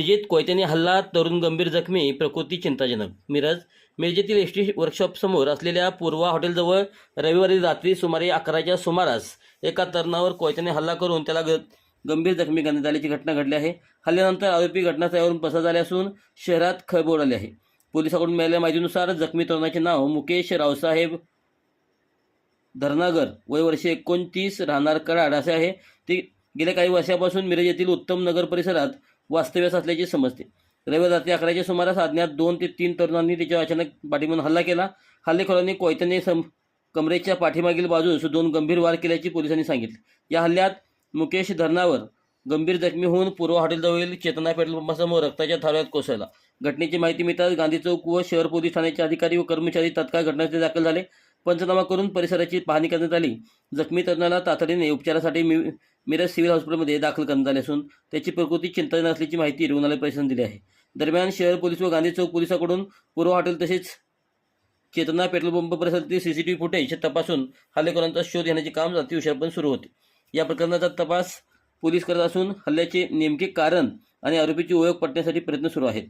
मिरजेत कोयत्याने हल्ला, तरुण गंभीर जखमी, प्रकृती चिंताजनक. मिरजेतील एसटी वर्कशॉपसमोर असलेल्या पूर्वा हॉटेलजवळ रविवारी रात्री सुमारे 11च्या सुमारास एका तरुणावर कोयत्याने हल्ला करून त्याला गंभीर जखमी करण्यात आल्याची घटना घडली आहे. हल्ल्यानंतर आरोपी घटनास्थळावरून पसार झाले असून शहरात खळबळ उडाली आहे. पोलिसांकडून मिळालेल्या माहितीनुसार जखमी तरुणाचे नाव मुकेश रावसाहेब धरणागर, वय वर्ष 29, राहणार कराड असे आहे. ते गेल्या काही वर्षापासून मिरज येथील उत्तम नगर परिसरात वास्तव्यास असल्याचे समजते. रविवारी रात्री 11च्या सुमारास अज्ञात 2 ते 3 तरुणांनी त्याच्यावर अचानक पाठीमागून हल्ला केला. हल्लेखोरांनी कोयत्याने कमरेच्या पाठीमागील बाजूस 2 गंभीर वार केल्याचे पोलिसांनी सांगितले. या हल्ल्यात मुकेश धरणावर गंभीर जखमी होऊन पूर्वा हॉटेलजवळील चेतना पेट्रोल पंपासमोर रक्ताच्या थारोळ्यात कोसळला. घटनेची माहिती मिळताच गांधी चौक व शहर पोलीस ठाण्याचे अधिकारी व कर्मचारी तात्काळ घटनास्थळी दाखल झाले. पंचनामा करून परिसराची पाहणी करण्यात आली. जखमी तरुणाला तातडीने उपचारासाठी मिरज सिव्हिल हॉस्पिटलमध्ये दाखल करण्यात आले असून त्याची प्रकृती चिंताजनक असल्याची माहिती रुग्णालय प्रशासनाने दिली आहे. दरम्यान शहर पोलीस व गांधी चौक पोलिसांकडून पूर्वा हॉटेल तसेच चेतना पेट्रोल पंप परिसरातील सीसीटीव्ही फुटेज तपासून हल्लेखोरांचा शोध घेण्याचे काम अतिउशीरपणे सुरू होते. या प्रकरणाचा तपास पोलीस करत असून हल्ल्याचे नेमके कारण आणि आरोपीची ओळख पटण्यासाठी प्रयत्न सुरू आहेत.